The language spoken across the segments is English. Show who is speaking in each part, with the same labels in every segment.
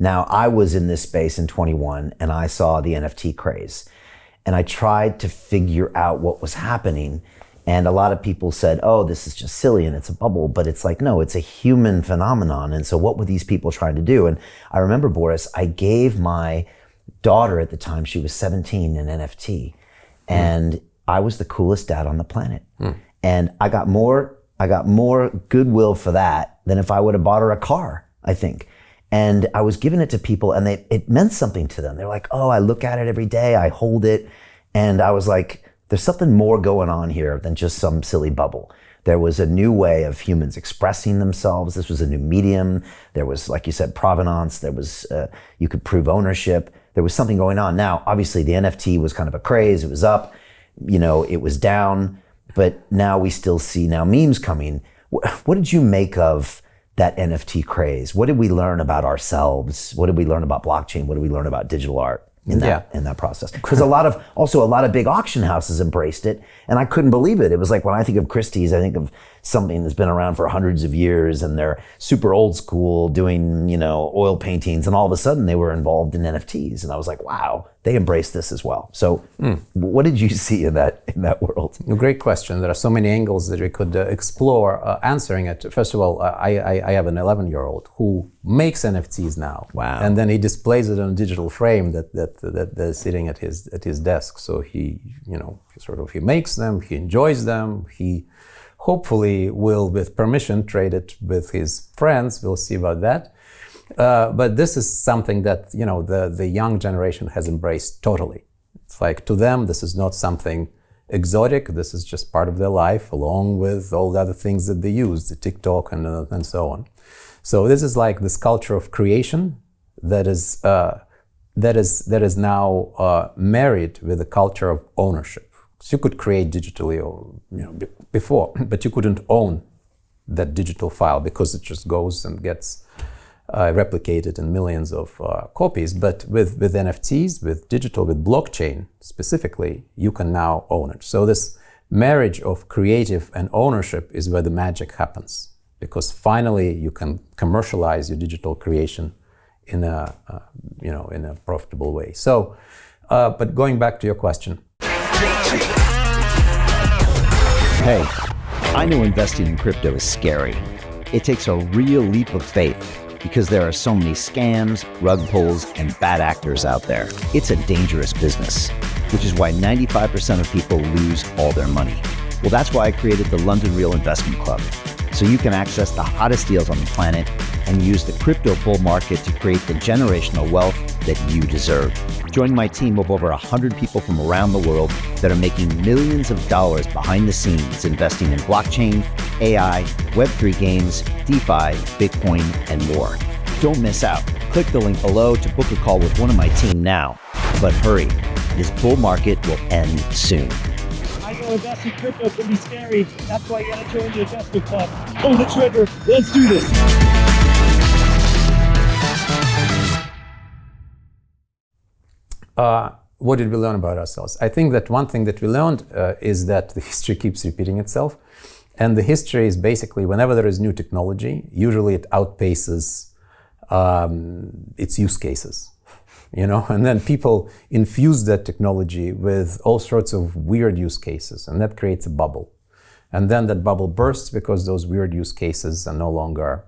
Speaker 1: Now, I was in this space in 21 and I saw the NFT craze. And I tried to figure out what was happening. And a lot of people said, oh, this is just silly and it's a bubble. But it's like, no, it's a human phenomenon. And so what were these people trying to do? And I remember, Boris, I gave my daughter at the time, she was 17, an NFT. And I was the coolest dad on the planet. And I got more goodwill for that than if I would have bought her a car, I think. And I was giving it to people and it meant something to them. They're like, oh, I look at it every day, I hold it. And I was like, there's something more going on here than just some silly bubble. There was a new way of humans expressing themselves. This was a new medium. There was, like you said, provenance. There was, you could prove ownership. There was something going on. Now, obviously the NFT was kind of a craze. It was up, it was down, but now we still see now memes coming. What did you make of that NFT craze? What did we learn about ourselves? What did we learn about blockchain? What did we learn about digital art in that process? Because a lot of big auction houses embraced it, and I couldn't believe it. It was like when I think of Christie's, I think of something that's been around for hundreds of years, and they're super old school, doing oil paintings, and all of a sudden they were involved in NFTs, and I was like, wow, they embraced this as well. So, what did you see in that world?
Speaker 2: Great question. There are so many angles that we could explore answering it. First of all, I have an 11-year-old who makes NFTs now.
Speaker 1: Wow!
Speaker 2: And then he displays it on a digital frame that is sitting at his desk. So he makes them, he enjoys them, he hopefully will, with permission, trade it with his friends. We'll see about that. But this is something that the young generation has embraced totally. It's like, to them, this is not something exotic. This is just part of their life, along with all the other things that they use, the TikTok and so on. So this is like this culture of creation that is now married with the culture of ownership. So you could create digitally or before, but you couldn't own that digital file because it just goes and gets replicated in millions of copies. But with NFTs, with digital, with blockchain specifically, you can now own it. So this marriage of creative and ownership is where the magic happens, because finally you can commercialize your digital creation in a profitable way. So, but going back to your question.
Speaker 3: Hey, I know investing in crypto is scary. It takes a real leap of faith because there are so many scams, rug pulls, and bad actors out there. It's a dangerous business, which is why 95% of people lose all their money. Well, that's why I created the London Real Investment Club, so you can access the hottest deals on the planet and use the crypto bull market to create the generational wealth that you deserve. Join my team of over 100 people from around the world that are making millions of dollars behind the scenes investing in blockchain, AI, Web3 games, DeFi, Bitcoin, and more. Don't miss out. Click the link below to book a call with one of my team now. But hurry, this bull market will end soon.
Speaker 4: I know investing in crypto can be scary. That's why you gotta join the investment club. Pull the trigger. Let's do this.
Speaker 2: What did we learn about ourselves? I think that one thing that we learned is that the history keeps repeating itself. And the history is basically, whenever there is new technology, usually it outpaces its use cases, and then people infuse that technology with all sorts of weird use cases, and that creates a bubble. And then that bubble bursts because those weird use cases are no longer,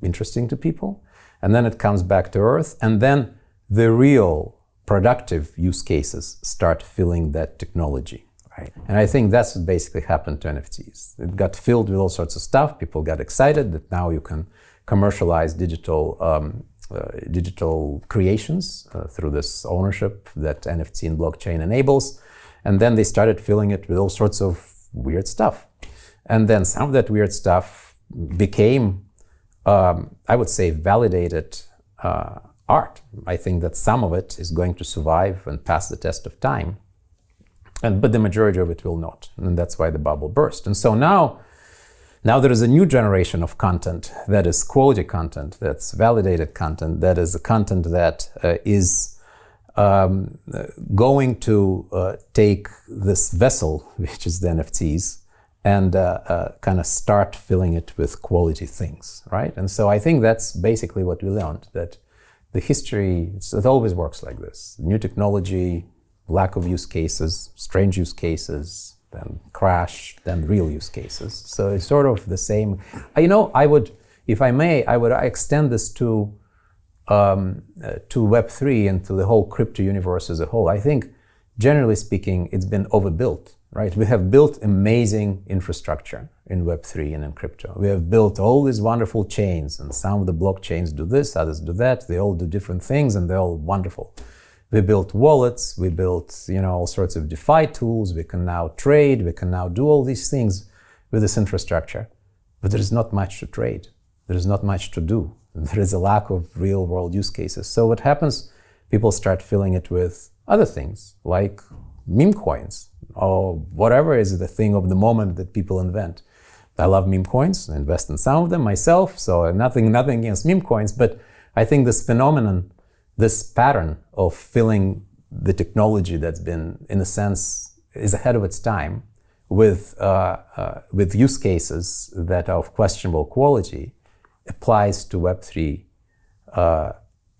Speaker 2: interesting to people. And then it comes back to earth, and then the real productive use cases start filling that technology. Right. And I think that's what basically happened to NFTs. It got filled with all sorts of stuff. People got excited that now you can commercialize digital creations through this ownership that NFT and blockchain enables. And then they started filling it with all sorts of weird stuff. And then some of that weird stuff became, I would say, validated art. I think that some of it is going to survive and pass the test of time, but the majority of it will not, and that's why the bubble burst. And so now there is a new generation of content that is quality content, that's validated content, that is a content that is going to take this vessel, which is the NFTs, and kind of start filling it with quality things, right? And so I think that's basically what we learned, that the history, it always works like this. New technology, lack of use cases, strange use cases, then crash, then real use cases. So it's sort of the same. I would, if I may, I would extend this to Web3 and to the whole crypto universe as a whole. I think, generally speaking, it's been overbuilt, right? We have built amazing infrastructure in Web3 and in crypto. We have built all these wonderful chains, and some of the blockchains do this, others do that. They all do different things, and they're all wonderful. We built wallets, we built, all sorts of DeFi tools. We can now trade, we can now do all these things with this infrastructure. But there is not much to trade. There is not much to do. There is a lack of real world use cases. So what happens, people start filling it with other things, like meme coins, or whatever is the thing of the moment that people invent. I love meme coins, I invest in some of them myself, so nothing against meme coins, but I think this phenomenon, this pattern of filling the technology that's been, in a sense, is ahead of its time with use cases that are of questionable quality, applies to Web3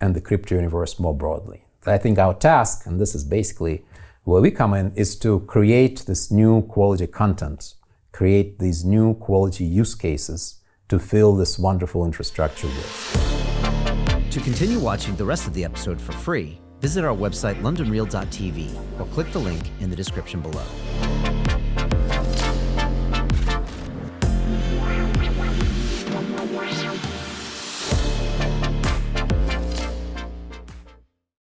Speaker 2: and the crypto universe more broadly. I think our task, and this is basically where we come in, is to create this new quality content, create these new quality use cases to fill this wonderful infrastructure with.
Speaker 5: To continue watching the rest of the episode for free, visit our website londonreal.tv or click the link in the description below.